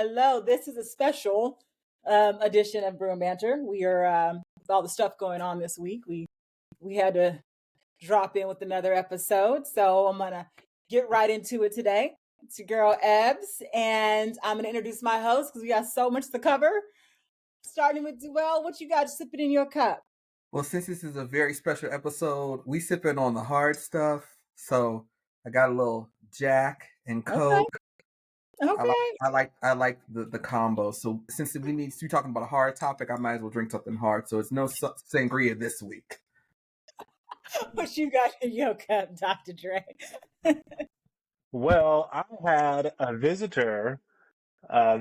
Hello. This is a special edition of Brew and Banter. We are with all the stuff going on this week. We had to drop in with another episode, so I'm gonna get right into it today. It's your girl Ebbs, and I'm gonna introduce my host because we got so much to cover. Starting with Duell, what you got sipping in your cup? Well, since this is a very special episode, we sipping on the hard stuff. So I got a little Jack and Coke. Okay. I like the combo. So since we're talking about a hard topic, I might as well drink something hard. So it's no sangria this week. What you got in your cup, Dr. Dre? Well, I had a visitor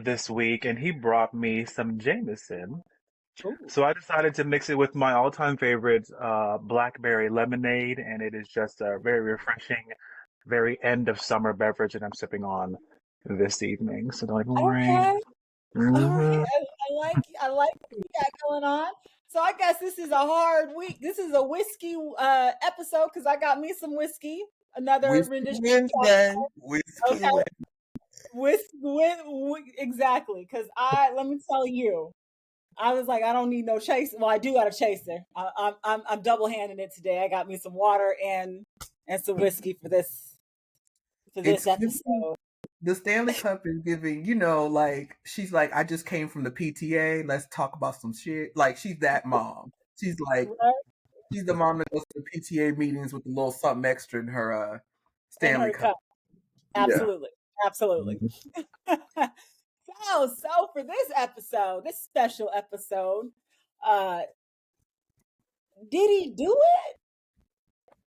this week, and he brought me some Jameson. Ooh. So I decided to mix it with my all-time favorite, blackberry lemonade, and it is just a very refreshing, very end of summer beverage that I'm sipping on this evening. So don't even worry. Okay. All Mhm. right. I like what you got going on. So I guess this is a hard week. This is a whiskey episode because I got me some whiskey. Another Whiskey rendition. Wednesday. Whiskey Okay. Exactly. Because let me tell you, I was like, I don't need no chaser. Well, I do got a chaser. I'm double handing it today. I got me some water and some whiskey for this episode. The Stanley Cup is giving, like she's like, I just came from the PTA. Let's talk about some shit. Like she's that mom. She's like, Right? she's the mom that goes to the PTA meetings with a little something extra in her Stanley her Cup. Absolutely. Yeah. Absolutely. So for this episode, this special episode, did he do it?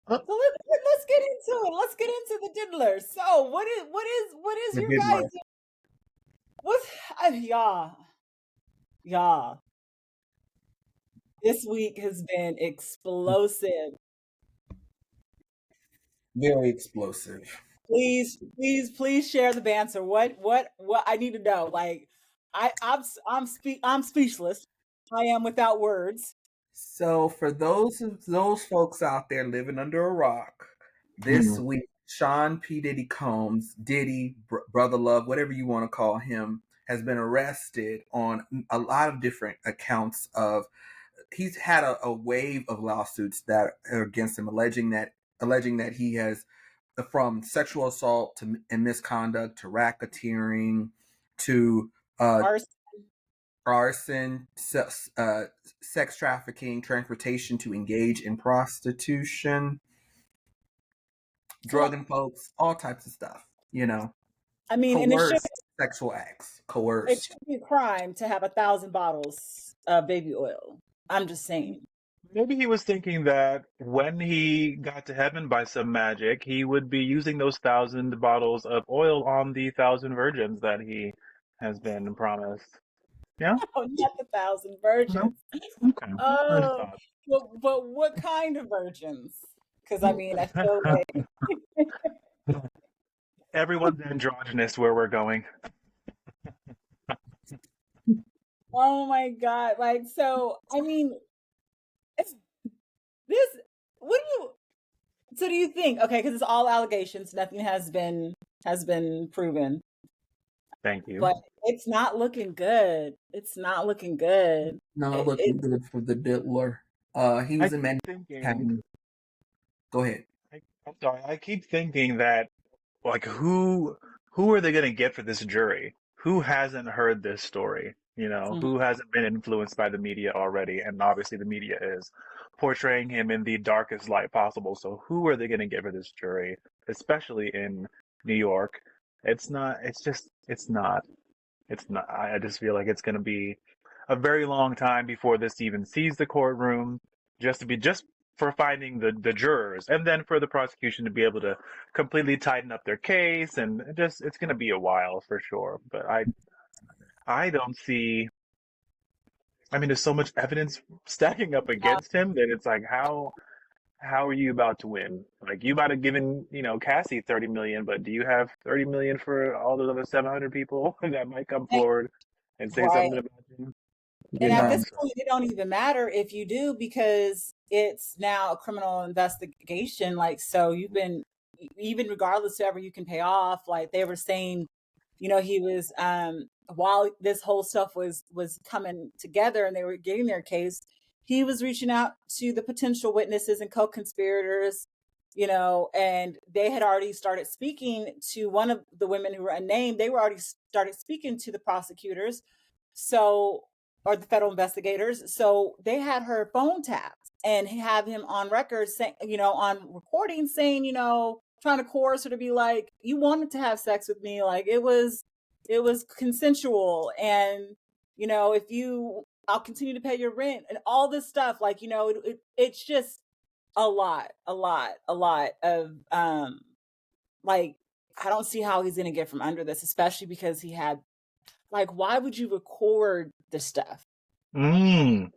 So let's get into it. Let's get into the diddler. So what is The your diddler. guys? What's y'all? This week has been explosive. Very explosive. Please share the banter. What I need to know. Like I'm speechless. I am without words. So for those folks out there living under a rock, this week Sean P. Diddy Combs, Diddy, Brother Love, whatever you want to call him, has been arrested on a lot of different accounts of. He's had a wave of lawsuits that are against him, alleging that he has, from sexual assault and misconduct to racketeering to arson, sex trafficking, transportation to engage in prostitution, drugging folks, all types of stuff. I mean, coerced sexual acts, coerced. It should be a crime to have 1,000 bottles of baby oil. I'm just saying. Maybe he was thinking that when he got to heaven by some magic, he would be using those 1,000 bottles of oil on the 1,000 virgins that he has been promised. Yeah? Oh, not 1,000 virgins. No? Okay. Oh, but what kind of virgins? Because I mean, I feel like everyone's androgynous where we're going. Oh my God! Like, so I mean, this. What do you? So do you think? Okay, because it's all allegations. Nothing has been proven. Thank you. But it's not looking good. It's not looking good. Not looking good for the diddler. He was in Manhattan. Go ahead. I'm sorry. I keep thinking that, like, who are they going to get for this jury? Who hasn't heard this story? Who hasn't been influenced by the media already? And obviously the media is portraying him in the darkest light possible. So who are they going to get for this jury, especially in New York? I just feel like it's going to be a very long time before this even sees the courtroom, just for finding the jurors, and then for the prosecution to be able to completely tighten up their case, and it's going to be a while for sure. But I don't see. I mean, there's so much evidence stacking up against him that it's like, how are you about to win? Like, you might have given, Cassie 30 million, but do you have 30 million for all those other 700 people that might come forward and say something about you? And at this point, it don't even matter if you do, because it's now a criminal investigation. Like, so you've been, even regardless of whoever you can pay off, like they were saying he was while this whole stuff was coming together and they were getting their case, he was reaching out to the potential witnesses and co-conspirators, and they had already started speaking to one of the women who were unnamed. They were already started speaking to the prosecutors, so or the federal investigators. So they had her phone tapped and have him on record saying, on recording saying, trying to coerce her to be like, you wanted to have sex with me, like it was consensual, and if you, I'll continue to pay your rent and all this stuff, like it's just a lot of like, I don't see how he's gonna get from under this, especially because he had, like, why would you record the stuff Mm.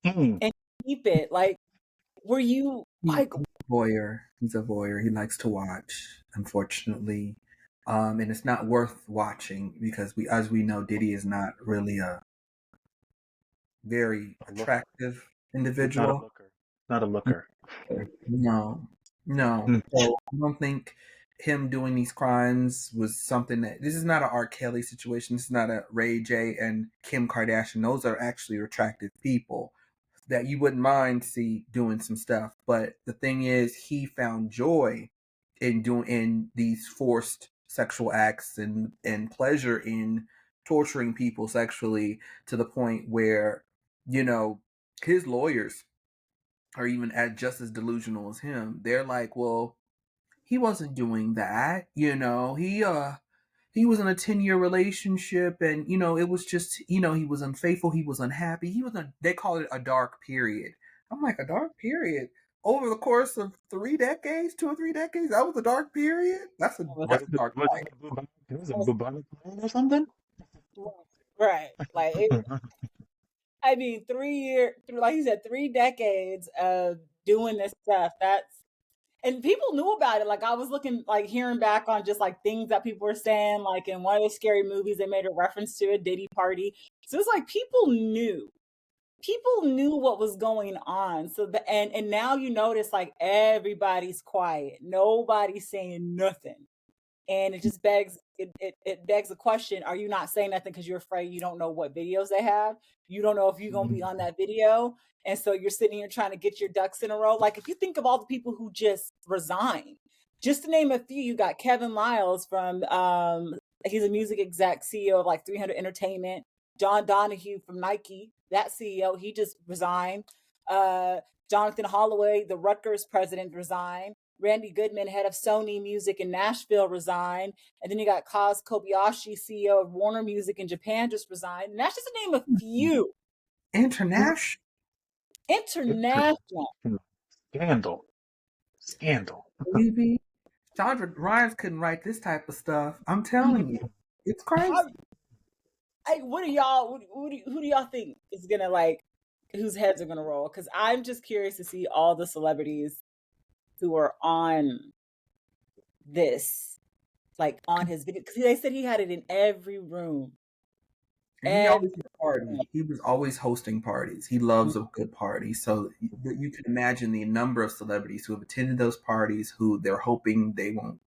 and keep it? Like, were you like voyeur? He's a voyeur. He likes to watch, unfortunately. And it's not worth watching because as we know, Diddy is not really a very attractive individual. Not a looker. No. Mm. So I don't think him doing these crimes was something this is not an R. Kelly situation. This is not a Ray J and Kim Kardashian. Those are actually attractive people that you wouldn't mind see doing some stuff. But the thing is, he found joy in these forced sexual acts and pleasure in torturing people sexually to the point where, his lawyers are even just as delusional as him. They're like, well, he wasn't doing that. He was in a 10-year relationship and, it was just, he was unfaithful. He was unhappy. They call it a dark period. I'm like, a dark period? Over the course of 3 decades, 2 or 3 decades, that was a dark period? That's a dark life. It was a bubonic plague or something? right? Like, I mean, 3 years, like you said, 3 decades of doing this stuff. And people knew about it. Like, I was hearing back on just like things that people were saying, like in one of the scary movies, they made a reference to a Diddy party. So it's like people knew what was going on. So and now you notice like everybody's quiet, nobody's saying nothing. And it just begs it begs the question, are you not saying nothing because you're afraid you don't know what videos they have? You don't know if you're gonna be on that video. And so you're sitting here trying to get your ducks in a row. Like, if you think of all the people who just resigned, just to name a few, you got Kevin Liles from he's a music exec, CEO of like 300 Entertainment. John Donahue from Nike, that CEO, he just resigned. Jonathan Holloway, the Rutgers president, resigned. Randy Goodman, head of Sony Music in Nashville, resigned. And then you got Kaz Kobayashi, CEO of Warner Music in Japan, just resigned. And that's just to name a few. International. Scandal. Baby. Chandra Rhimes couldn't write this type of stuff. I'm telling you. It's crazy. What do y'all, who do y'all think is gonna, like, whose heads are gonna roll? Because I'm just curious to see all the celebrities who are on this, like on his video, because they said he had it in every room. And he always had a party. He was always hosting parties. He loves a good party. So you can imagine the number of celebrities who have attended those parties who they're hoping they won't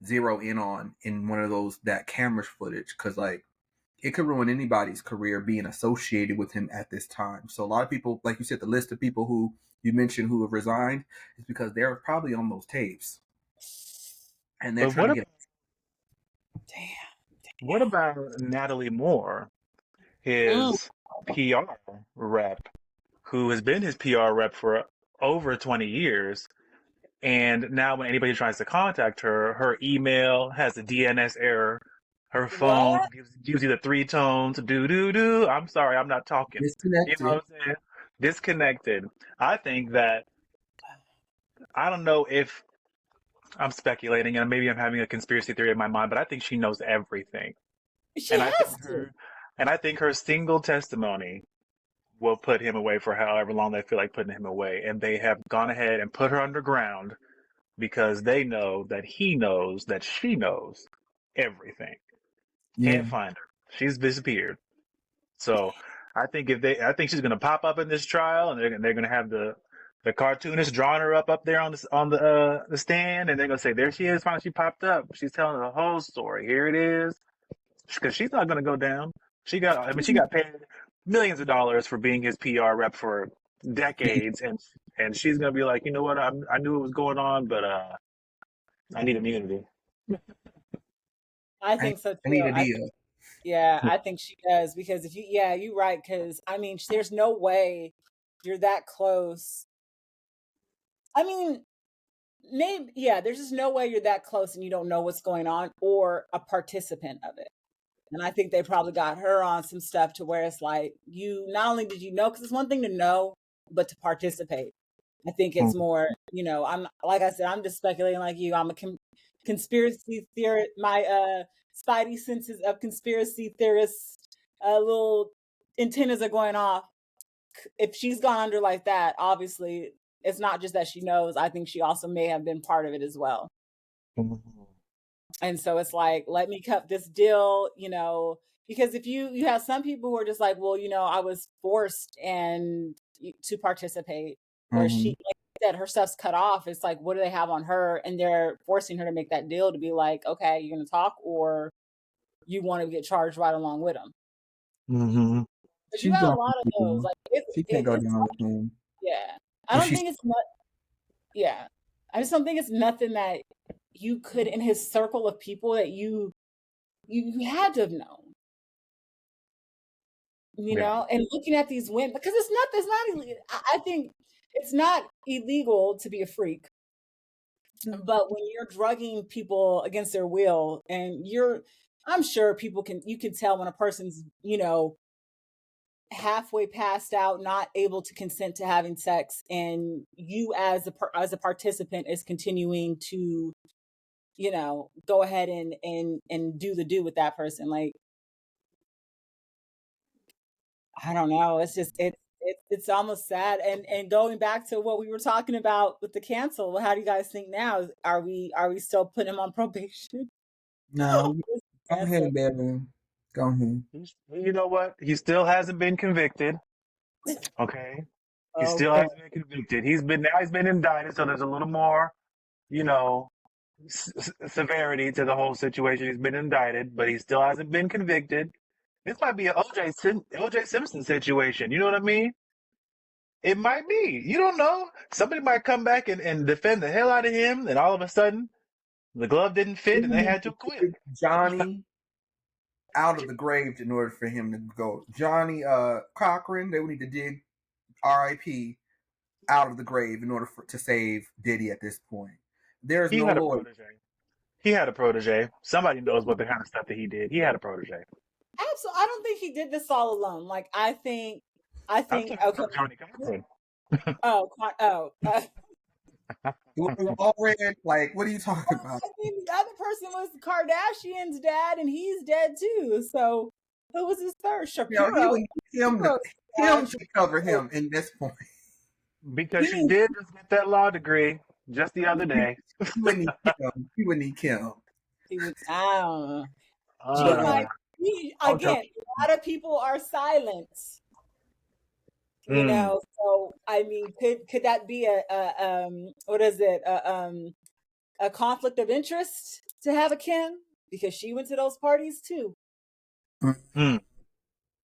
zero in on in one of that camera footage, because like it could ruin anybody's career being associated with him at this time. So a lot of people, like you said, the list of people who you mentioned who have resigned is because they're probably on those tapes. And they're trying to get. Damn. What about Natalie Moore, his PR rep, who has been his PR rep for over 20 years? And now when anybody tries to contact her, her email has a DNS error. Her phone gives you the 3 tones, do. I'm sorry, I'm not talking. Disconnected. You know what I'm saying? Disconnected. I think that, I don't know if I'm speculating and maybe I'm having a conspiracy theory in my mind, but I think she knows everything. She has to. And I think her single testimony will put him away for however long they feel like putting him away. And they have gone ahead and put her underground because they know that he knows that she knows everything. Can't find her. She's disappeared. So I think she's going to pop up in this trial, and they're going to have the the cartoonist drawing her up there on the stand, and they're gonna say, "There she is! Finally, she popped up. She's telling the whole story. Here it is." Because she's not gonna go down. She got paid millions of dollars for being his PR rep for decades, and she's gonna be like, you know what? I knew it was going on, but I need immunity. I think so I need too. a deal. Yeah, I think she does because if you're right. Because I mean, there's no way you're that close. I mean, maybe there's just no way you're that close and you don't know what's going on or a participant of it. And I think they probably got her on some stuff to where it's like you not only did you know, because it's one thing to know, but to participate. I think it's more, I'm like I said, I'm just speculating like you. I'm a conspiracy theorist. My spidey senses of conspiracy theorists, little antennas are going off. If she's gone under like that, obviously it's not just that she knows. I think she also may have been part of it as well. And so it's like, let me cut this deal, because if you have some people who are just like, well, I was forced and to participate, where she, like I said, her stuff's cut off. It's like, what do they have on her? And they're forcing her to make that deal to be like, okay, you're going to talk or you want to get charged right along with them. Mm-hmm. But you have a lot of those. Like she can't go down with him. Yeah. I don't think it's not. Yeah. I just don't think it's nothing that you could in his circle of people that you had to have known. And looking at these women, because it's not illegal. I think it's not illegal to be a freak. But when you're drugging people against their will and I'm sure you can tell when a person's, halfway passed out, not able to consent to having sex, and you as a participant is continuing to, go ahead and do with that person. Like, I don't know. It's just it's almost sad. And going back to what we were talking about with the cancel, how do you guys think now? Are we still putting him on probation? No, go ahead, baby. Go ahead. You know what? He still hasn't been convicted. Okay. He still hasn't been convicted. He's been indicted, so there's a little more, severity to the whole situation. He's been indicted, but he still hasn't been convicted. This might be an OJ Simpson situation. You know what I mean? It might be. You don't know. Somebody might come back and defend the hell out of him, and all of a sudden, the glove didn't fit, and they had to quit. Johnny out of the grave in order for him to go. Johnny Cochran, they would need to dig R.I.P. out of the grave in order to save Diddy at this point. There's no lawyer. He had a protege. Somebody knows what the kind of stuff that he did. He had a protege. Absolutely. I don't think he did this all alone. Like, I think okay. Johnny Cochran. All red. Like, what are you talking about? I mean, the other person was Kardashian's dad, and he's dead too. So, who was his third? Shapiro. Him to cover him in this point. Because she did just get that law degree just the other day. He wouldn't need Kim. He was. I don't know. Again, a lot of people are silent. So I mean, could that be a what is it, a conflict of interest to have a Kim because she went to those parties too?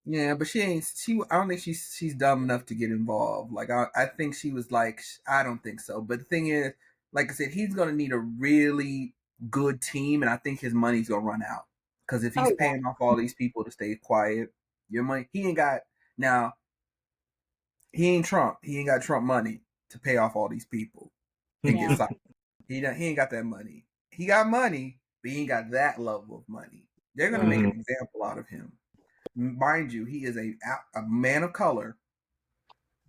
Yeah, but I don't think she's dumb enough to get involved. Like, I think she was like, I don't think so. But the thing is, like I said, he's gonna need a really good team, and I think his money's gonna run out. Because if he's paying off all these people to stay quiet, your money, he ain't Trump. He ain't got Trump money to pay off all these people and get signed. He ain't got that money. He got money, but he ain't got that level of money. They're gonna make an example out of him. Mind you, he is a man of color,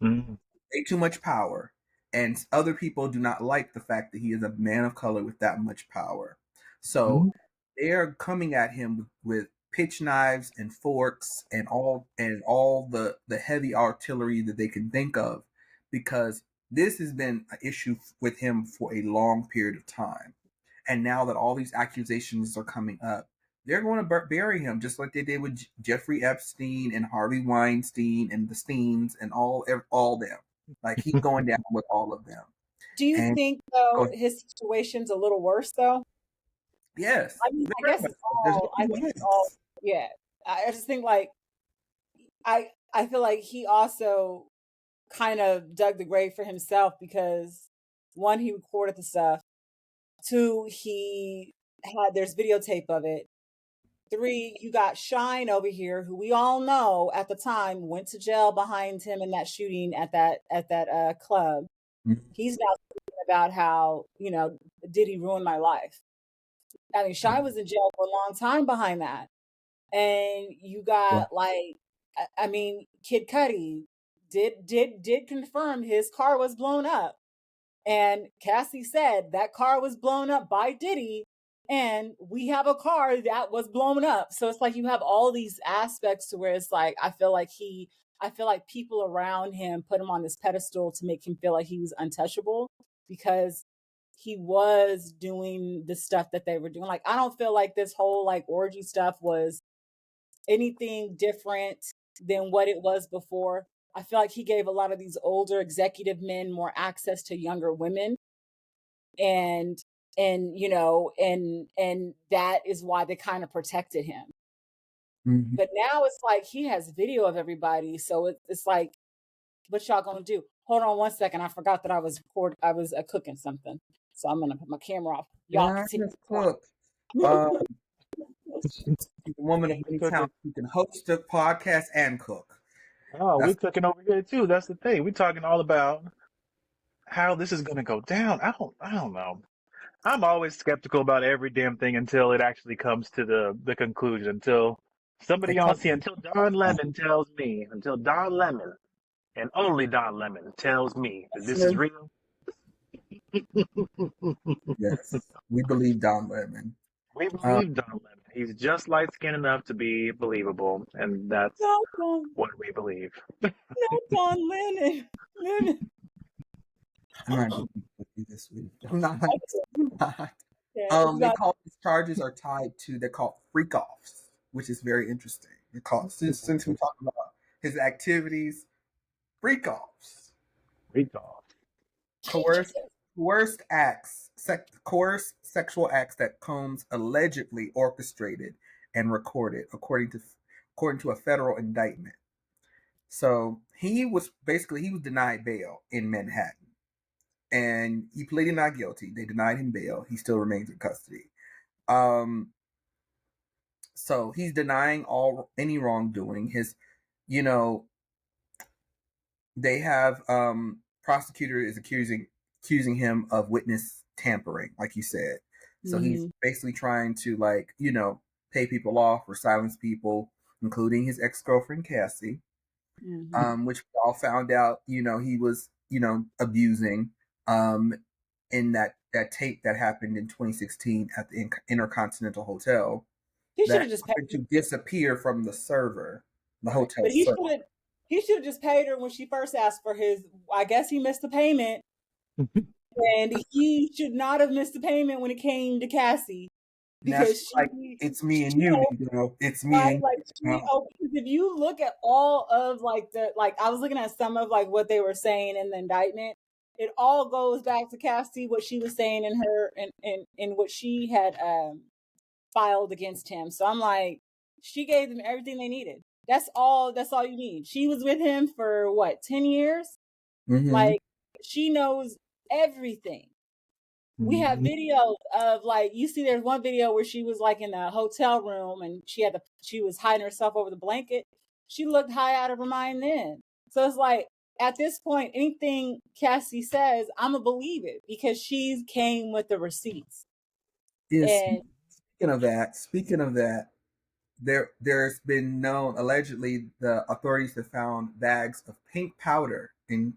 way too much power, and other people do not like the fact that he is a man of color with that much power. So they're coming at him with pitch knives and forks and all the heavy artillery that they can think of, because this has been an issue with him for a long period of time. And now that all these accusations are coming up, they're going to bury him just like they did with Jeffrey Epstein and Harvey Weinstein and the Steens and all them. Like he's going down with all of them. Do you And think though his situation's a little worse though? yes, I mean, I guess it's there's all. I no think it's all. ways. Yeah, I just think like I feel like he also kind of dug the grave for himself because one, he recorded the stuff. Two, he had there's videotape of it. Three, you got Shine over here, who we all know at the time went to jail behind him in that shooting at that club. Mhm. He's now speaking about how did he ruin my life? I mean, Shine was in jail for a long time behind that, and you Right. got like, I mean, Kid Cudi did confirm his car was blown up. And Cassie said that car was blown up by Diddy, and we have a car that was blown up. So it's like you have all these aspects to where it's like I feel like people around him put him on this pedestal to make him feel like he was untouchable because he was doing the stuff that they were doing. Like I don't feel like this whole like orgy stuff was anything different than what it was before. I feel like he gave a lot of these older executive men more access to younger women, and and that is why they kind of protected him. Mhm. But now it's like he has video of everybody, so it's like, what y'all gonna do? Hold on one second, I forgot that I was cooking something, so I'm gonna put my camera off. Y'all Yeah, continue. cook. Um, she's a woman of We many cooking. talents. She can host a podcast and cook. Oh, we That's cooking over here too. That's the thing. We're talking all about how this is gonna go down. I don't know. I'm always skeptical about every damn thing until it actually comes to the conclusion. Until somebody it on comes see, until Don Lemon tells me, until Don Lemon and only Don Lemon tells me that this is real. yes. We believe Don Lemon. We Um, believe Don Lemon. He's just light skinned enough to be believable, and that's No, Don, what we believe. no, Don Lennon. Lennon. I'm not going to do this week. I'm not. I'm not. Yeah, it's They not. call these charges are tied to they're called freak offs, which is very interesting. They're called since we talk about his activities, freak offs, Recall. coerced coerced sexual acts that Combs allegedly orchestrated and recorded, according to a federal indictment. So he was denied bail in Manhattan, and he pleaded not guilty. They denied him bail. He still remains in custody. Um, so he's denying any wrongdoing. You know, they have prosecutor is accusing him of witness tampering, like you said. So he's basically trying to pay people off or silence people, including his ex-girlfriend Cassie, which we all found out, he was, abusing in that tape that happened in 2016 at the Intercontinental Hotel He should that have just paid. happened to disappear from the server, the Right. hotel But server. he should have just paid her when she first asked for his. I guess he missed the payment, and he should not have missed the payment when it came to Cassie Now because she's like, it's me and you, Negro. It's me right, and like you. because if you look at all of like I was looking at some of like what they were saying in the indictment, it all goes back to Cassie, what she was saying in her and what she had filed against him. So I'm like, she gave them everything they needed. That's all you need. She was with him for what, 10 years? Mm-hmm. Like she knows everything. We have Mhm. videos of like, you see there's one video where she was like in a hotel room and she was hiding herself over the blanket. She looked high out of her mind then. So it's like at this point, anything Cassie says, I'ma believe it because she's came with the receipts. Yes. And Speaking of that, there's been known allegedly the authorities have found bags of pink powder in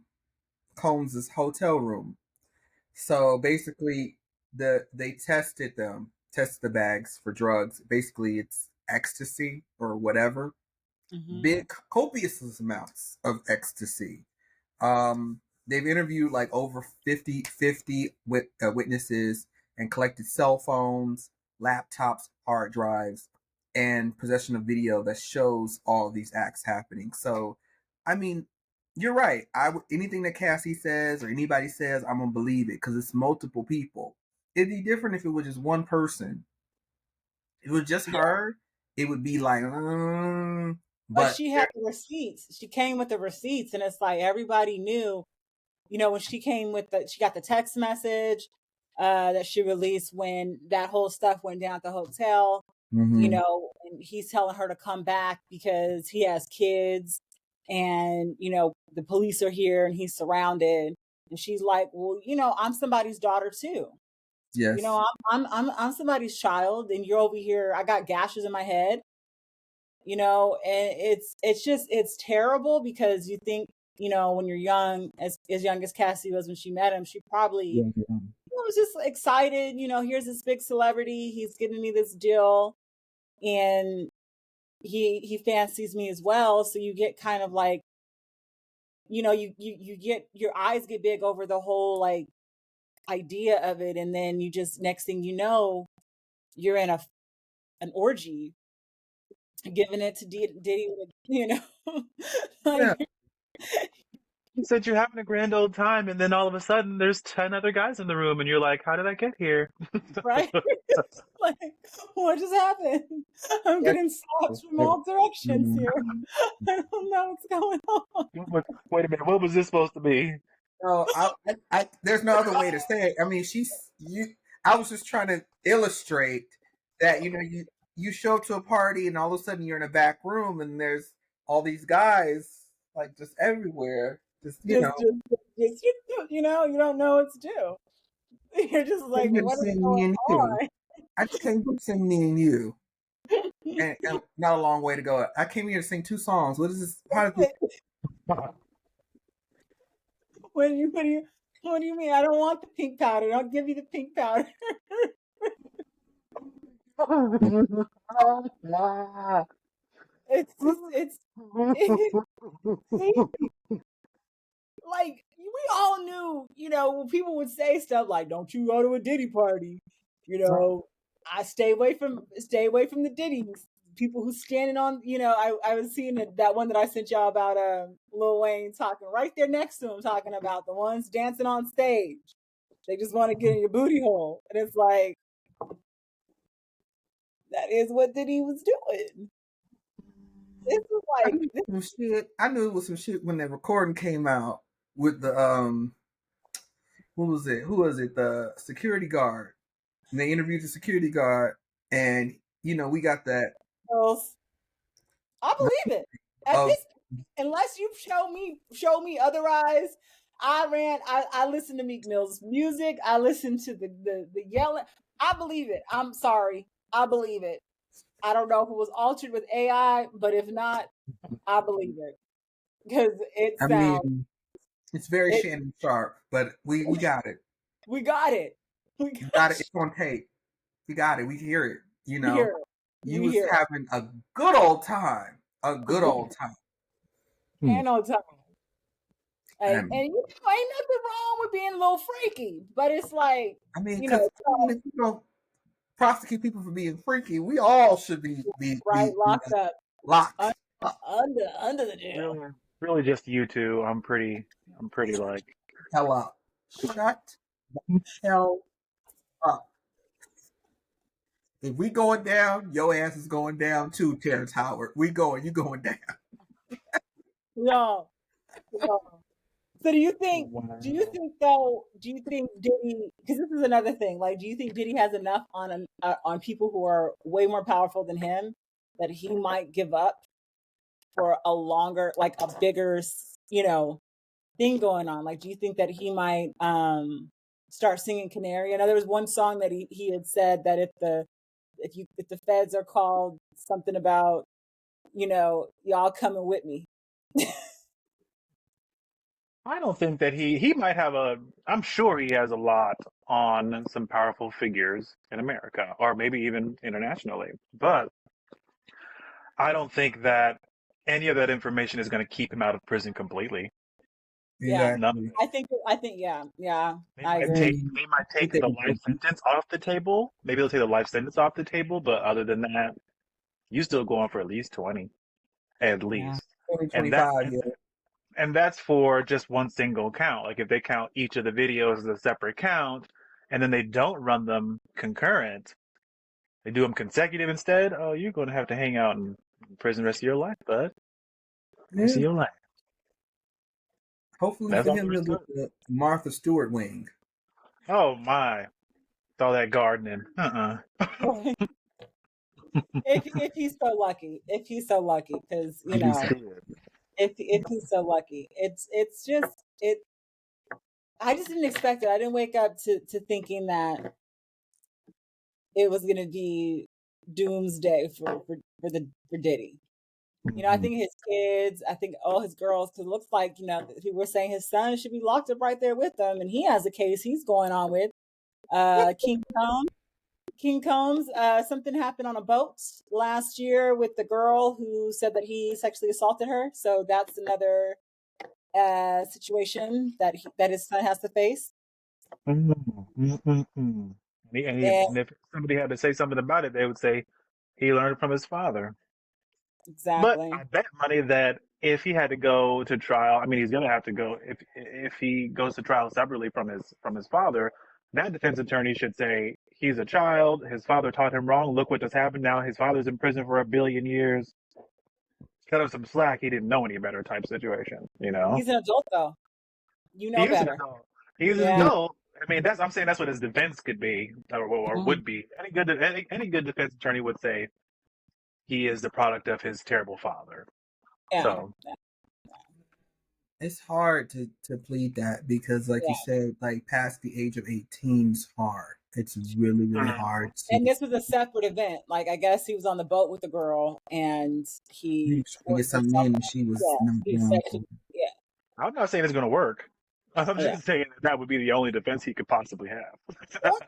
Combs's hotel room. So basically, they tested the bags for drugs. Basically, it's ecstasy or whatever, big copious amounts of ecstasy. They've interviewed like over 50 witnesses and collected cell phones, laptops, hard drives, and possession of video that shows all of these acts happening. So, I mean, You're right. Anything that Cassie says or anybody says, I'm gonna believe it because it's multiple people. It'd be different if it was just one person. If it was just her, it would be like, But but she had the receipts. She came with the receipts, and it's like everybody knew. When she came with she got the text message that she released when that whole stuff went down at the hotel. mm-hmm. And he's telling her to come back because he has kids, and the police are here, and he's surrounded. And she's like, "Well, I'm somebody's daughter too. Yes. I'm somebody's child, and you're over here. I got gashes in my head." And it's terrible because you think, when you're young, as young as Cassie was when she met him, she probably was just excited. Here's this big celebrity, he's giving me this deal, and he fancies me as well. So you get kind of like, you get, your eyes get big over the whole like idea of it, and then you just, next thing you know, you're in an orgy, giving it to Diddy, Yeah. like, You said you're having a grand old time, and then all of a sudden there's 10 other guys in the room, and you're like, how did I get here? right? Like, what just happened? I'm getting slapped from all directions here. I don't know what's going on. Wait a minute, what was this supposed to be? No, there's no other way to say it. I mean, I was just trying to illustrate that you show up to a party and all of a sudden you're in a back room and there's all these guys like just everywhere. Just you don't know what to do. You're just like, came here to what is sing me going and you. on? I just came here to sing me and you, and not a long way to go. I came here to sing 2 songs. What is this? How did this? What do you mean? I don't want the pink powder. Don't give me the pink powder. It's just, like, we all knew, when people would say stuff like, "Don't you go to a Diddy party," I stay away from the Diddies. People who standing on, I was seeing that one that I sent y'all about Lil Wayne talking right there next to him, talking about the ones dancing on stage. They just want to get in your booty hole, and it's like, that is what Diddy was doing. This is like, Some shit. I knew it was some shit when the recording came out with the Who was it? The security guard. And they interviewed the security guard, and we got that. I believe it. At this, unless you show me otherwise, I listen to Meek Mill's music. I listen to the yelling. I believe it. I'm sorry. I believe it. I don't know if it was altered with AI, but if not, I believe it. Because it sounds, it's very Shannon Sharp, but we got it. We got it. We got it. It's on tape. We got it. We hear it. You was having a good old time. A good old time. And on time. And ain't nothing wrong with being a little freaky, but it's like, because if you don't prosecute people for being freaky, we all should be locked up, locked under the jail. Really, just you two. I'm pretty like, hell up. Shut the hell up. If we going down, your ass is going down too, Terrence Howard. You going down. No. So do you think Diddy, because this is another thing, like, do you think Diddy has enough on people who are way more powerful than him that he might give up for a longer, like a bigger, thing going on? Like, do you think that he might start singing Canary? I know there was one song that he had said that if the feds are called, something about, y'all coming with me. I don't think that he might have I'm sure he has a lot on some powerful figures in America, or maybe even internationally. But I don't think that any of that information is going to keep him out of prison completely. Yeah, exactly. I think, yeah. They might take the life sentence off the table. Maybe they'll take the life sentence off the table, but other than that, you still going for at least 20, at least. 20, 25, And that's for just one single count. Like if they count each of the videos as a separate count, and then they don't run them concurrent, they do them consecutive instead. Oh, you're going to have to hang out in prison the rest of your life, bud. Rest of Yeah. your life. Hopefully That's for all him, there is he'll to get it. the Martha Stewart wing. Oh my! It's all that gardening. If he's so lucky, because He could. if he's so lucky, it's just it. I just didn't expect it. I didn't wake up to thinking that it was gonna be doomsday for Diddy. I think his kids, I think all his girls, because it looks like, people were saying his son should be locked up right there with them. And he has a case he's going on with. King Combs. King Combs, something happened on a boat last year with the girl who said that he sexually assaulted her. So that's another situation that his son has to face. And And if somebody had to say something about it, they would say he learned from his father. But exactly. I bet money that if he had to go to trial, I mean, he's going to have to go if he goes to trial separately from his father. That defense attorney should say he's a child. His father taught him wrong. Look what just happened now. His father's in prison for 1 billion years. Cut him some slack. He didn't know any better type situation. He's an adult, though. You He know is an better. adult. He's an Yeah, adult. I mean, I'm saying that's what his defense could be, or Mhm. would be. Any good defense attorney would say he is the product of his terrible father. Yeah. So It's hard to plead that because, like you Yeah. said, like past the age of 18 is hard. It's really, really hard to. And this was a separate event. Like, I guess he was on the boat with the girl and He he was trying to get forced something himself in, and on. she was Yeah. not He down for sexually, it. yeah. I'm not saying it's going to work. I'm Yeah. just saying that would be the only defense he could possibly have. Or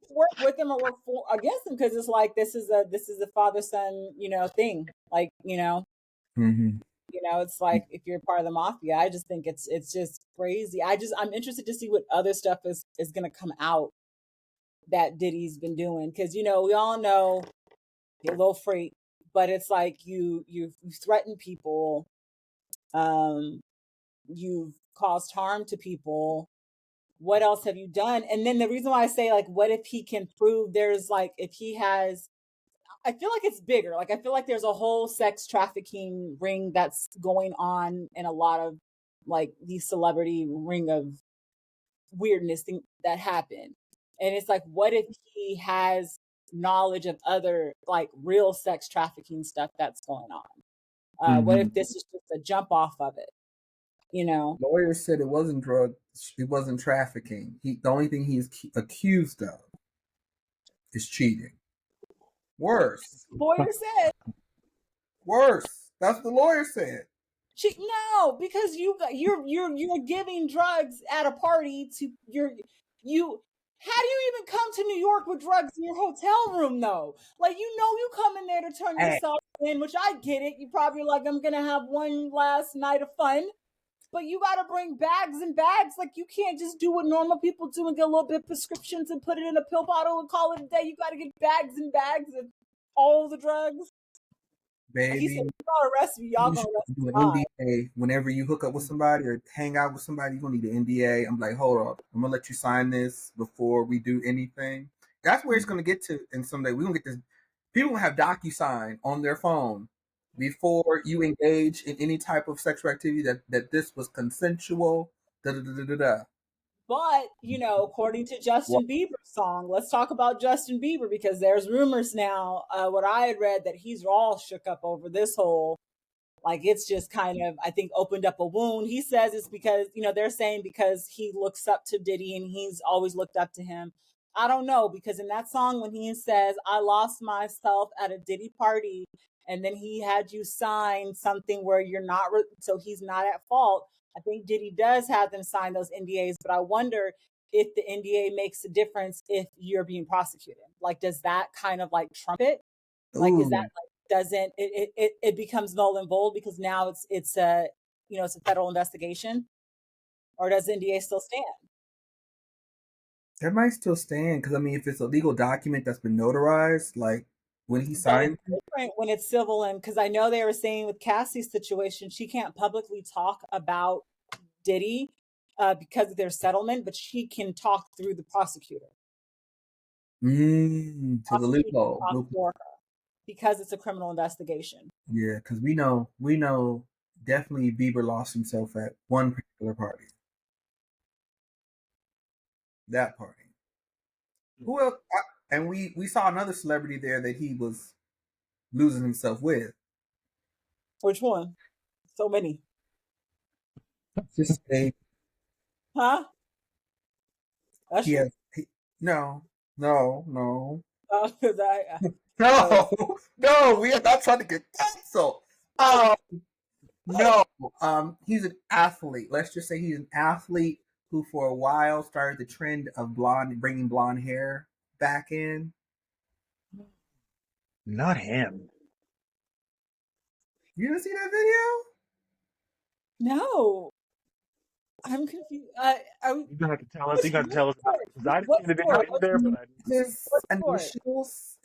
work with him or against him, because it's like this is a father son, thing. Like, Mm-hmm. it's like if you're part of the mafia, I just think it's just crazy. I'm interested to see what other stuff is gonna come out that Diddy's been doing. Because we all know you're a little freak, but it's like you threaten people, um, you've caused harm to people. What else have you done? And then the reason why I say, like, what if he can prove there's, like, if he has, I feel like it's bigger. Like, I feel like there's a whole sex trafficking ring that's going on in a lot of, like, these celebrity ring of weirdness that happen. And it's like, what if he has knowledge of other, like, real sex trafficking stuff that's going on? What Mm-hmm. if this is just a jump off of it? Lawyer said it wasn't it wasn't trafficking. The only thing he's accused of is cheating. Worse, Lawyer said worse. That's what the lawyer said. no, because you're giving drugs at a party to you. How do you even come to New York with drugs in your hotel room though? Like, you come in there to turn Hey, yourself in, which I get it. You probably like, I'm gonna have one last night of fun. But you got to bring bags and bags. Like, you can't just do what normal people do and get a little bit of prescriptions and put it in a pill bottle and call it a day. You got to get bags and bags of all the drugs. Like he said, baby, if y'all arrest me, y'all you gonna should arrest do me an live. NDA whenever you hook up with somebody or hang out with somebody. You're gonna need an NDA. I'm like, hold on, I'm gonna let you sign this before we do anything. That's where it's gonna get to. And someday we're gonna get this. People have DocuSign on their phone before you engage in any type of sexual activity that this was consensual. Da da da da da. Da. But, according to Justin Bieber's song, let's talk about Justin Bieber, because there's rumors now, what I had read, that he's all shook up over this whole, like, it's just kind of, I think, opened up a wound. He says it's because, they're saying because he looks up to Diddy and he's always looked up to him. I don't know, because in that song, when he says, I lost myself at a Diddy party, and then he had you sign something where you're not, so he's not at fault. I think Diddy does have them sign those NDAs, but I wonder if the NDA makes a difference if you're being prosecuted. Like, does that kind of like trump it? Like, is that Ooh, like, doesn't it becomes null and void because now it's a it's a federal investigation, or does NDA still stand? that might still stand because I mean, if it's a legal document that's been notarized, like when he So it's signed. different when it's civil, and because I know they were saying with Cassie's situation, she can't publicly talk about Diddy because of their settlement, but she can talk through the prosecutor. To the Prosecutor can loophole. talk for her because it's a criminal investigation. Yeah, because we know definitely Bieber lost himself at one particular party. That party. Who else? And we saw another celebrity there that he was losing himself with. Which one? So many. Just say Huh? he Usher? has. No, no, no, Because I no, no. We are not trying to get canceled. Oh no. He's an athlete. Let's just say he's an athlete who, for a while, started the trend of bringing blonde hair back in. Not him. You didn't see that video? no. I'm confused. You're gonna have to tell us. You got to tell us about it because I didn't What see the video sport? either. But I didn't see His What sport? initials.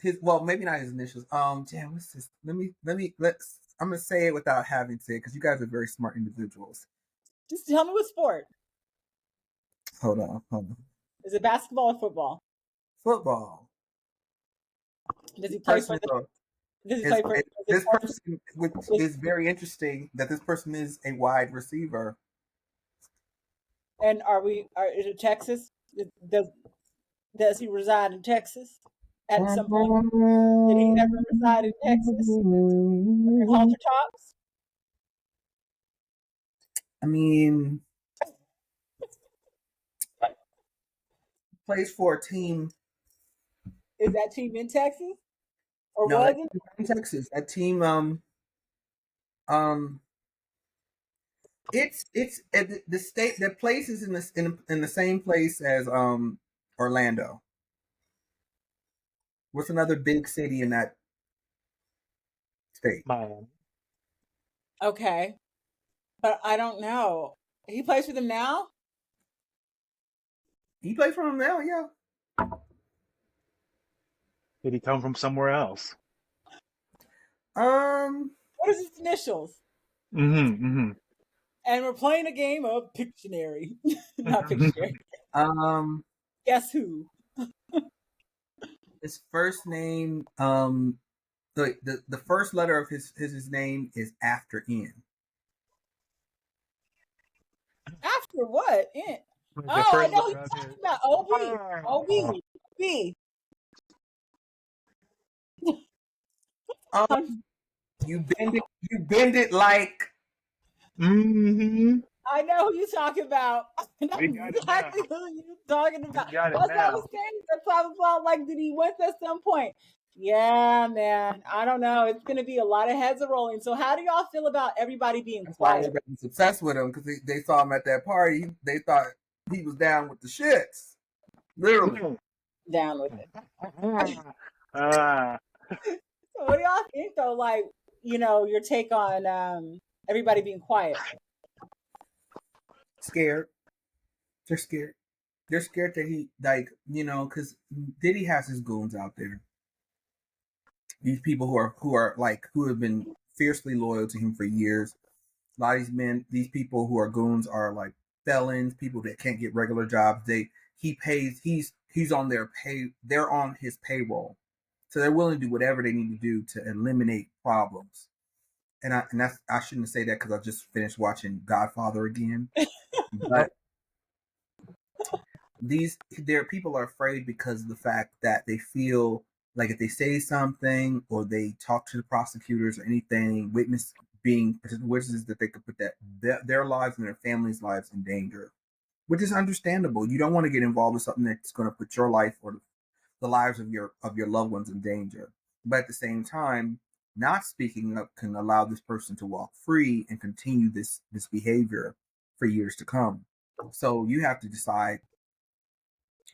Maybe not his initials. Damn, what's this? Let's. I'm gonna say it without having to, because you guys are very smart individuals. Just tell me what sport. Hold on. Is it basketball or football? Football. Does he play for the? Does he play for? This person, which is very interesting, that this person is a wide receiver. And is it Texas? Does he reside in Texas at some point? Did he ever reside in Texas? In Halter Tops? I mean, plays for a team. Is that team in Texas? Or No, was that it? team in Texas. That team. It's the state. The place is in the same place as Orlando. What's another big city in that state? Miami. Okay. But I don't know. He plays for them now? He plays for them now, yeah. Did he come from somewhere else? What is his initials? Mm-hmm. And we're playing a game of Pictionary. Not Pictionary. Guess who? His first name, the first letter of his name is after N. After what? In. The Oh, I first know letter you're of talking his- about OB. B. You bend it like. Mm-hmm. I know who you're talking about. I know We got it exactly now. who you're talking about. We got it That's what I was now. saying. That's why I was all like, did he win at some point? Yeah, man. I don't know. It's going to be a lot of heads are rolling. So, how do y'all feel about everybody being That's why quiet? everybody's obsessed with him, because they saw him at that party. They thought he was down with the shits, literally. Down with it. Ah. So, what do y'all think, though? Like, your take on everybody being quiet. Scared. They're scared. They're scared that he, because Diddy has his goons out there. These people who have been fiercely loyal to him for years. A lot of these people who are goons are like felons, people that can't get regular jobs. He's on their pay. They're on his payroll, so they're willing to do whatever they need to do to eliminate problems. And I shouldn't say that because I just finished watching Godfather again, but their people are afraid because of the fact that they feel like if they say something or they talk to the prosecutors or anything, witnesses, that they could put their lives and their families' lives in danger, which is understandable. You don't want to get involved with something that's going to put your life or the lives of your loved ones in danger. But at the same time, not speaking up can allow this person to walk free and continue this behavior for years to come. So you have to decide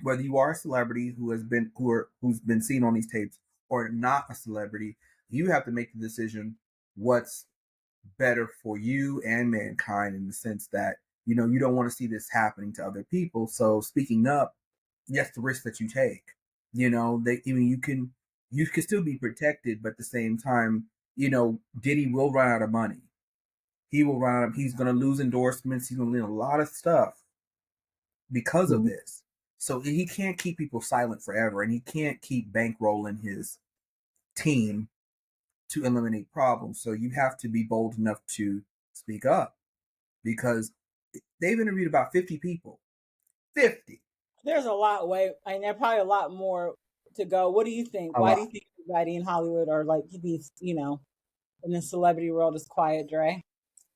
whether you are a celebrity who's been seen on these tapes or not a celebrity. You have to make the decision what's better for you and mankind, in the sense that you don't want to see this happening to other people. So speaking up, yes, the risk that you take. You can you can still be protected, but at the same time, Diddy will run out of money. He will run out. He's going to lose endorsements. He's going to lose a lot of stuff because of this. So he can't keep people silent forever, and he can't keep bankrolling his team to eliminate problems. So you have to be bold enough to speak up, because they've interviewed about 50 people. 50. There's a lot and there's probably a lot more to go. What do you think? Why do you think everybody in Hollywood are like these, in the celebrity world is quiet, Dre?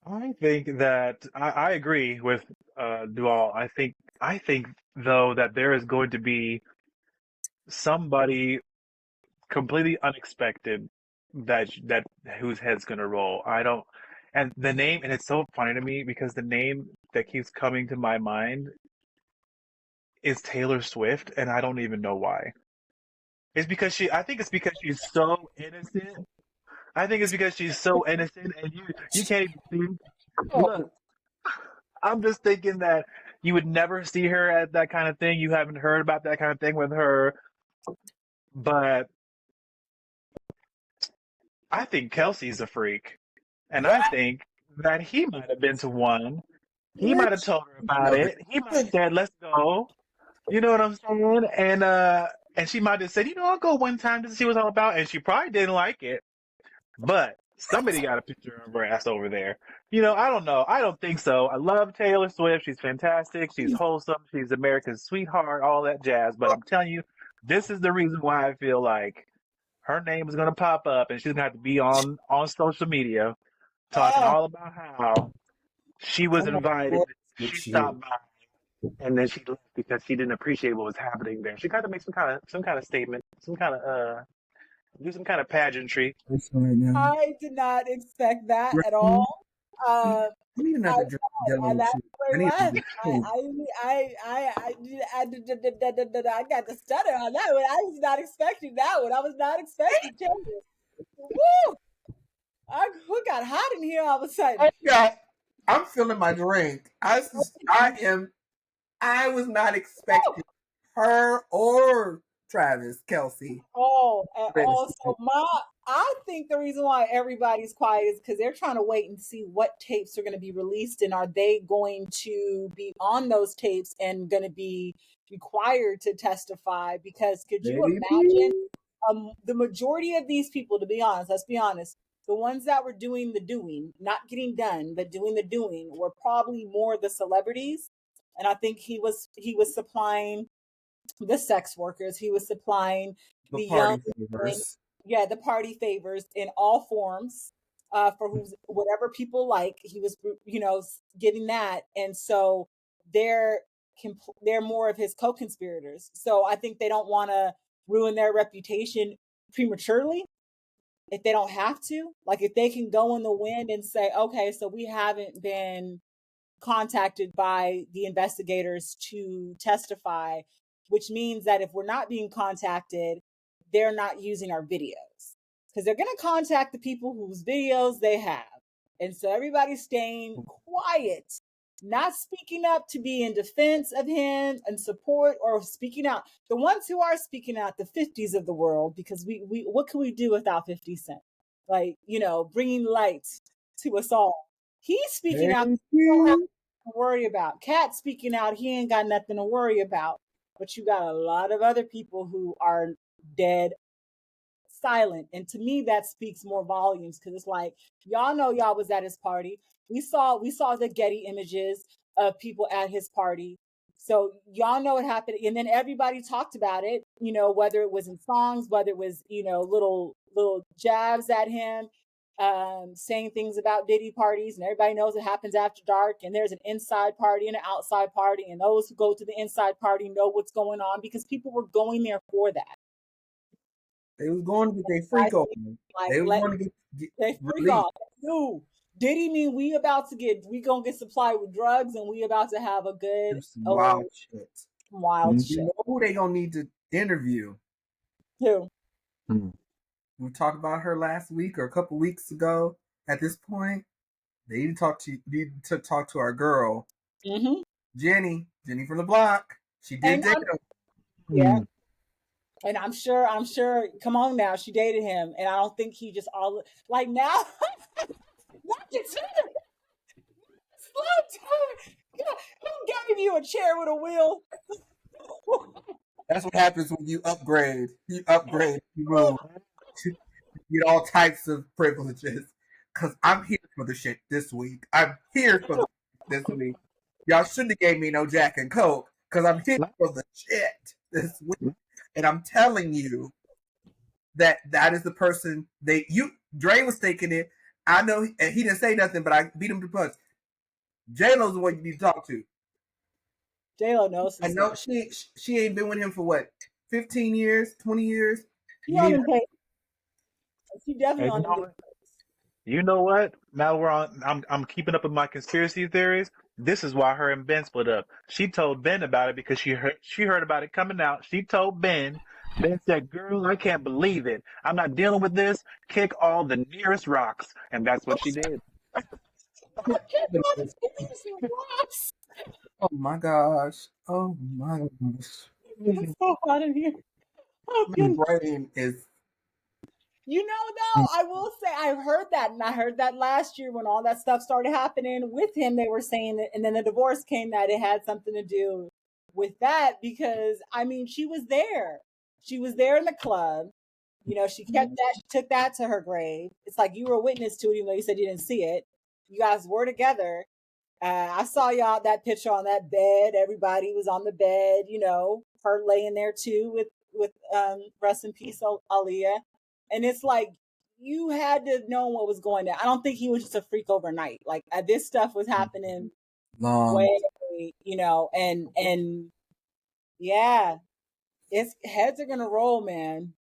I think that I agree with Dual. I think though that there is going to be somebody completely unexpected that whose head's gonna roll. I don't, and the name, and it's so funny to me because the name that keeps coming to my mind is Taylor Swift, and I don't even know why. I think it's because she's so innocent. I think it's because she's so innocent, and you can't even see. Look, I'm just thinking that you would never see her at that kind of thing. You haven't heard about that kind of thing with her, but I think Kelsey's a freak, and I think that he might have been to one. He might have told her about it. He might have said, "Let's go." You know what I'm saying? And she might have said, "I'll go one time just to see what it's all about." And she probably didn't like it, but somebody got a picture of her ass over there. I don't know. I don't think so. I love Taylor Swift. She's fantastic. She's wholesome. She's America's sweetheart, all that jazz. But I'm telling you, this is the reason why I feel like her name is going to pop up and she's going to have to be on social media talking all about how she was invited. She stopped by and then she left because she didn't appreciate what was happening there. She got to make some kind of statement, do some kind of pageantry. I did not expect that at all. I got the stutter on that one. I was not expecting that one. I was not expecting changes. Woo! Who got hot in here all of a sudden? I'm feeling my drink. I was not expecting her or Travis Kelce. Oh, and also I think the reason why everybody's quiet is because they're trying to wait and see what tapes are going to be released, and are they going to be on those tapes and going to be required to testify? Because could you imagine the majority of these people, to be honest, let's be honest, the ones that were doing the doing, not getting done, but doing the doing, were probably more the celebrities. And I think he was supplying the sex workers. He was supplying the party favors. The party favors in all forms, for whatever people like. He was, getting that, and so they're more of his co-conspirators. So I think they don't want to ruin their reputation prematurely if they don't have to. Like, if they can go in the wind and say, okay, so we haven't been contacted by the investigators to testify, which means that if we're not being contacted, they're not using our videos, because they're going to contact the people whose videos they have. And so everybody's staying quiet, not speaking up to be in defense of him and support, or speaking out. The ones who are speaking out, the 50s of the world, because we what can we do without 50 Cent? Like, bringing light to us all. He's speaking out. He don't have to worry about. Cat speaking out. He ain't got nothing to worry about. But you got a lot of other people who are dead silent. And to me, that speaks more volumes, because it's like, y'all know y'all was at his party. We saw the Getty images of people at his party. So y'all know what happened. And then everybody talked about it, whether it was in songs, whether it was, little jabs at him, saying things about Diddy parties, and everybody knows it happens after dark, and there's an inside party and an outside party, and those who go to the inside party know what's going on, because people were going there for that. They was going to get their freak on. They was going to get they freak on. Dude, Diddy mean we gonna get supplied with drugs, and we about to have a good wild shit. Wild shit. You know who they gonna need to interview? Who? We talked about her last week or a couple weeks ago. At this point, they need to talk to our girl, Jenny from the block. She did date him. Yeah. And I'm sure, come on now, she dated him. And I don't think he just all like now. Not just slow down. God, who gave you a chair with a wheel? That's what happens when you upgrade. You upgrade, you move. You get all types of privileges. Cause I'm here for the shit this week. I'm here for the this week. Y'all shouldn't have gave me no Jack and Coke. Cause I'm here for the shit this week. And I'm telling you that is the person Dre was thinking it. I know and he didn't say nothing, but I beat him to punch. J-Lo's the one you need to talk to. J-Lo knows some I know stuff. she ain't been with him for what, 15 years, 20 years? She You on need them papers. She definitely And on you them know big what? You know what? Now we're on. I'm keeping up with my conspiracy theories. This is why her and Ben split up. She told Ben about it because she heard about it coming out. She told Ben. Ben said, "Girl, I can't believe it. I'm not dealing with this. Kick all the nearest rocks," and that's what she did. rocks. Oh my gosh. Oh my gosh. It's so hot in here. Oh My goodness. brain is You know, though, I will say I heard that, and I heard that last year when all that stuff started happening with him. They were saying that, and then the divorce came that it had something to do with that because I mean, she was there. She was there in the club. You know, she kept that. She took that to her grave. It's like you were a witness to it, even though you said you didn't see it. You guys were together. I saw y'all that picture on that bed. Everybody was on the bed. You know, her laying there too with rest in peace, Aaliyah. And it's like you had to know what was going on. I don't think he was just a freak overnight. Like this stuff was happening long. way, you know, and yeah, it's heads are gonna roll, man.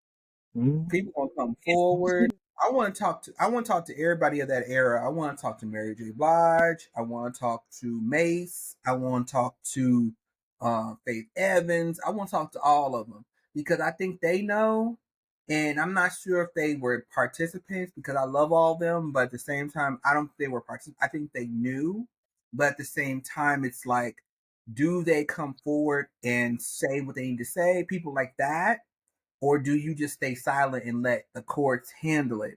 People gonna come forward. I want to talk to everybody of that era. I want to talk to Mary J. Blige. I want to talk to Mace. I want to talk to Faith Evans. I want to talk to all of them because I think they know. And I'm not sure if they were participants because I love all of them, but at the same time, I don't think they were participants. I think they knew, but at the same time, it's like, do they come forward and say what they need to say? People like that, or do you just stay silent and let the courts handle it?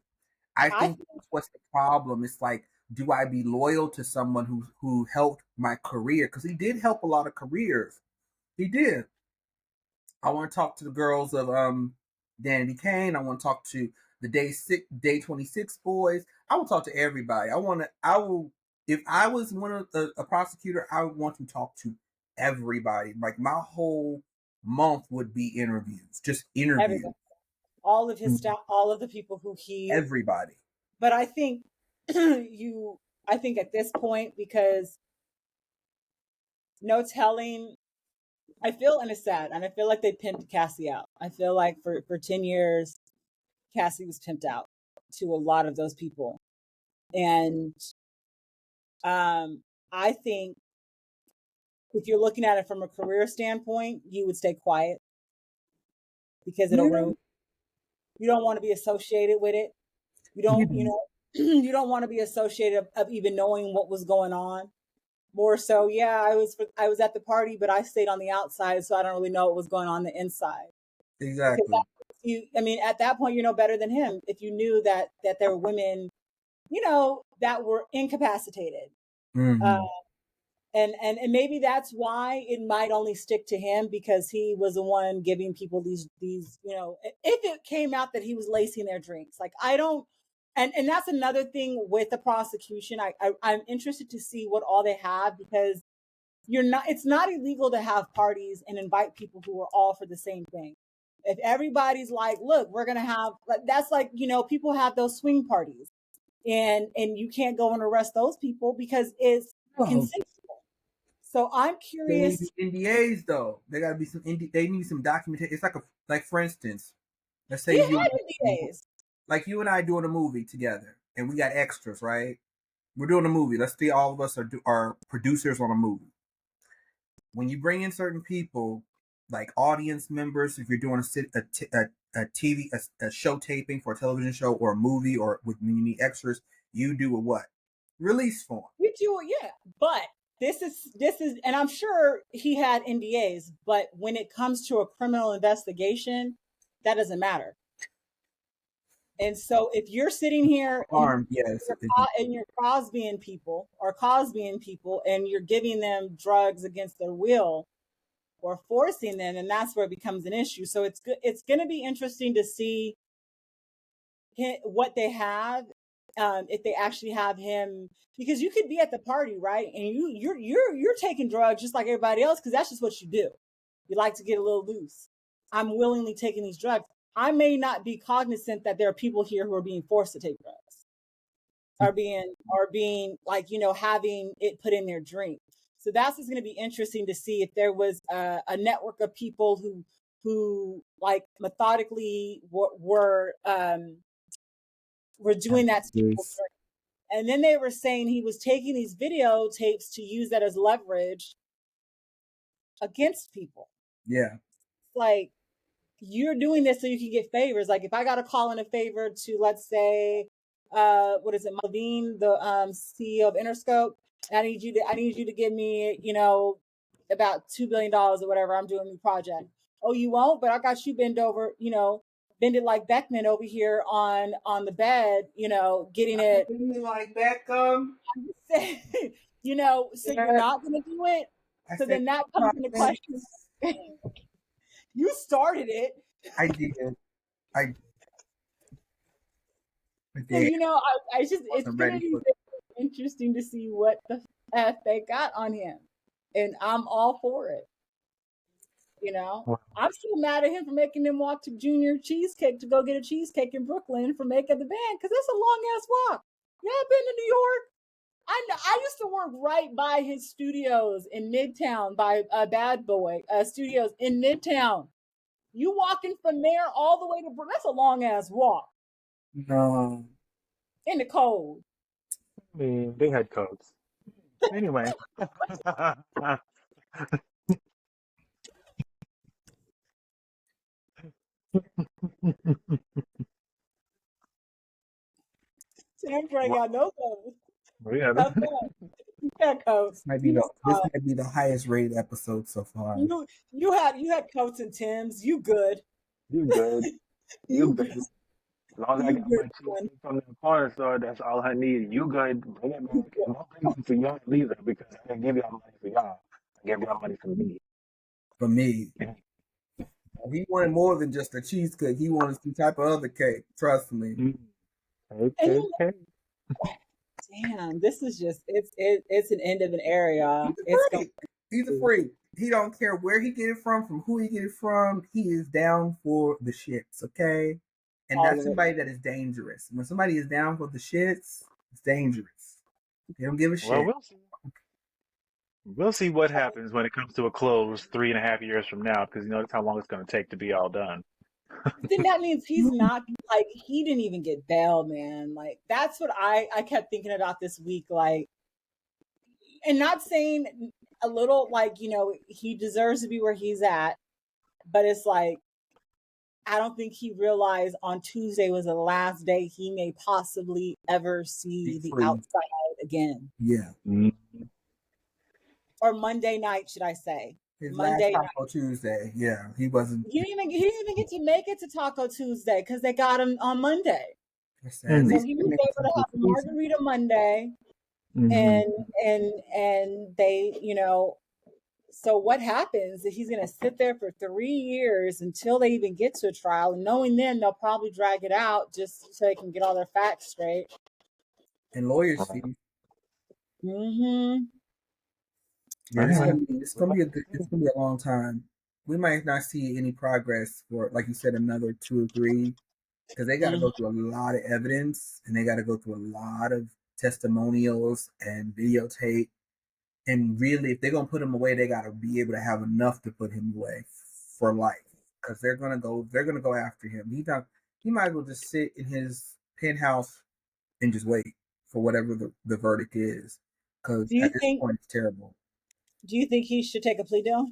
I I think that's what's the problem. It's like, do I be loyal to someone who helped my career? Because he did help a lot of careers. He did. I want to talk to the girls of Danny Kane. I want to talk to the Day 26 boys. I will talk to everybody. I will if I was one of a prosecutor, I would want to talk to everybody. Like my whole month would be interviews, just interviews. everybody, all of his staff, all of the people who he. Everybody. But I think you. I think at this point because no telling. I feel and it's sad, and I feel like they pimped Cassie out. I feel like for 10 years, Cassie was pimped out to a lot of those people, and I think if you're looking at it from a career standpoint, you would stay quiet because it'll Yeah. ruin. You don't want to be associated with it. You don't, you know, you don't want to be associated of even knowing what was going on. More so, yeah, I was at the party, but I stayed on the outside, so I don't really know what was going on the inside. Because Exactly. I mean, at that point, you're no better than him if you knew that there were women, you know, that were incapacitated. Uh, Mm-hmm. and maybe that's why it might only stick to him because he was the one giving people these you know if it came out that he was lacing their drinks like I don't and that's another thing with the prosecution I'm interested to see what all they have because you're not it's not illegal to have parties and invite people who are all for the same thing if everybody's like look we're gonna have that's like you know people have those swing parties and you can't go and arrest those people because it's Oh, consensual so I'm they need curious. NDAs though. They gotta be they need some documentation. It's like for instance, let's say He you had NDAs. like you and I doing a movie together, and we got extras, right? We're doing a movie. Let's say all of us are producers on a movie. When you bring in certain people, like audience members, if you're doing a TV a show taping for a television show or a movie, or when you need extras, you do a what? Release form. You do it, yeah. But this is, and I'm sure he had NDAs. But when it comes to a criminal investigation, that doesn't matter. And so if you're sitting here Armed, yes, and you're Cosbying people and you're giving them drugs against their will or forcing them, and that's where it becomes an issue. So it's going to be interesting to see what they have, if they actually have him, because you could be at the party, right? And you're taking drugs just like everybody else, because that's just what you do. You like to get a little loose. I'm willingly taking these drugs. I may not be cognizant that there are people here who are being forced to take drugs, are being like, having it put in their drink. So that's what's going to be interesting to see if there was a network of people who like methodically were doing that to people's drink. And then they were saying he was taking these videotapes to use that as leverage against people. Yeah. Like, you're doing this so you can get favors. Like, if I got to call in a favor to, let's say, what is it, Malvine, the CEO of Interscope, I need you to give me, about $2 billion or whatever. I'm doing a new project. Oh, you won't? But I got you bend it like Beckman over here on the bed, getting it like Beckham. so you're not going to do it. So then that comes into question. You started it. I did. So, it's going to be interesting to see what the F they got on him. And I'm all for it. I'm still mad at him for making them walk to Junior Cheesecake to go get a cheesecake in Brooklyn for making the band, because that's a long ass walk. Y'all been to New York? I used to work right by his studios in Midtown, by Bad Boy Studios in Midtown. You walking from there all the way to Brooklyn, that's a long ass walk. No. In the cold. I mean, they had coats. Anyway. Sanford got no coats. Yeah. This might be the highest rated episode so far. You had coats and Timbs. You good. You good. You good. As long as I got my cheesecake from the corner store, that's all I need. You good. Bring it back. And don't bring it for y'all either, because I didn't give y'all money for y'all. I gave y'all money for me. For me. He wanted more than just a cheesecake. He wanted some type of other cake. Trust me. Okay. Damn, this is just it's an end of an era. He's a freak. He don't care where he get it from who he get it from. He is down for the shits, okay? And that's somebody that is dangerous. When somebody is down for the shits, it's dangerous. They don't give a shit. Well, we'll see. We'll see what happens when it comes to a close 3.5 years from now, because that's how long it's going to take to be all done. Then that means he's not, like, he didn't even get bail, man. Like, that's what I kept thinking about this week. Like, and not saying a little, like, he deserves to be where he's at, but it's like, I don't think he realized on Tuesday was the last day he may possibly ever see the outside again. Yeah. Mm-hmm. Or Monday night, should I say? His Monday last Taco Tuesday. Yeah, he wasn't. He didn't even get to make it to Taco Tuesday because they got him on Monday. So he was able to have a margarita Monday, and they, So what happens is he's going to sit there for 3 years until they even get to a trial, and knowing then they'll probably drag it out just so they can get all their facts straight. And lawyers' fees. Mm-hmm. Yeah, it's gonna be a long time. We might not see any progress for, like you said, another 2 or 3, because they got to go through a lot of evidence, and they got to go through a lot of testimonials and videotape. And really, if they're gonna put him away, they got to be able to have enough to put him away for life, because they're gonna go after him. He might as well just sit in his penthouse and just wait for whatever the verdict is, because at this point it's terrible. Do you think he should take a plea deal?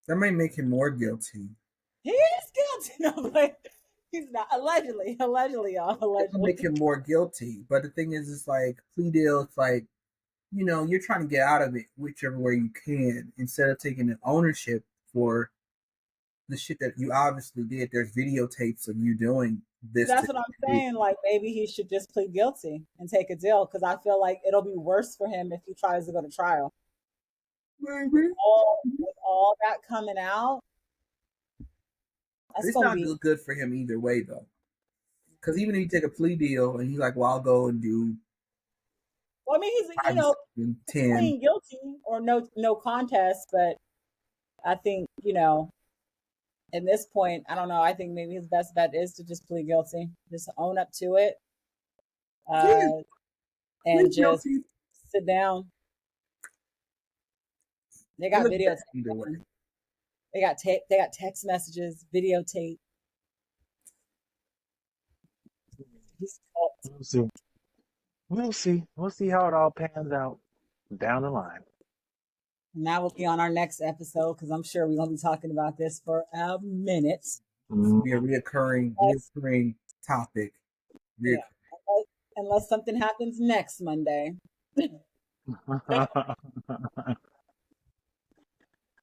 That might make him more guilty. He is guilty. No, but he's not. Allegedly, y'all. Allegedly. Make him more guilty. But the thing is, it's like plea deal. It's like you're trying to get out of it whichever way you can instead of taking the ownership for the shit that you obviously did. There's videotapes of you doing this. That's what I'm saying. Like maybe he should just plead guilty and take a deal because I feel like it'll be worse for him if he tries to go to trial. Maybe. With all that coming out, it's not good for him either way though. Because even if you take a plea deal and he's like, "Well, I'll go and do." Well, I mean, he's pleading guilty or no contest, but I think at this point, I don't know. I think maybe his best bet is to just plead guilty, just own up to it, and just sit down. They got videos. They got tape. They got text messages, videotape. We'll see. We'll see how it all pans out down the line. And that will be on our next episode because I'm sure we're gonna be talking about this for a minute. This will be a reoccurring topic. Yeah. Unless something happens next Monday.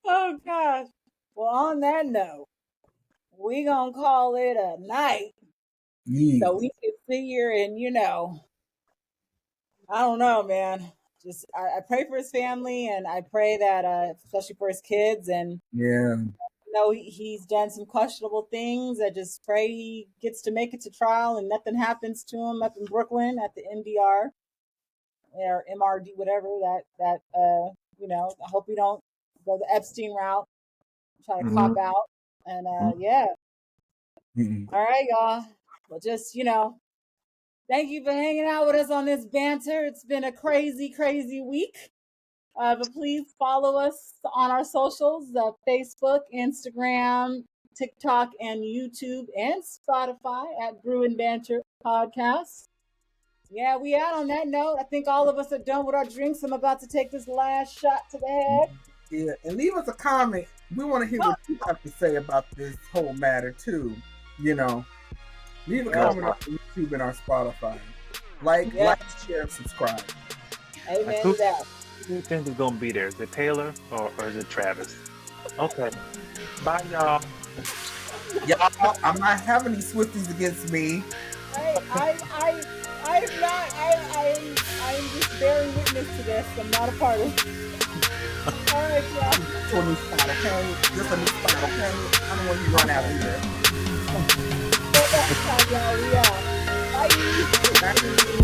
Oh gosh. Well, on that note, we gonna call it a night. Yeah. So we can sit here and I don't know, man. Just I pray for his family and I pray that especially for his kids and he's done some questionable things. I just pray he gets to make it to trial and nothing happens to him up in Brooklyn at the MDR or MRD, whatever that I hope we don't go the Epstein route, try to cop out. And yeah. Mm-hmm. All right, y'all. Well, just thank you for hanging out with us on this banter. It's been a crazy, crazy week. But please follow us on our socials, Facebook, Instagram, TikTok, and YouTube, and Spotify at Brew and Banter Podcast. Yeah, we out on that note. I think all of us are done with our drinks. I'm about to take this last shot to the head. Yeah, and leave us a comment. We want to hear what you have to say about this whole matter, too. Leave a comment on YouTube and our Spotify. Like, share, and subscribe. Amen to that. Who do you think is going to be there? Is it Taylor or is it Travis? Okay. Bye, y'all. Y'all, I'm not having any Swifties against me. I'm just bearing witness to this. I'm not a part of it. All right, y'all. Just a new spot, okay? Just a new spot, okay? I don't want you to run out of here. That's how y'all we are. Bye.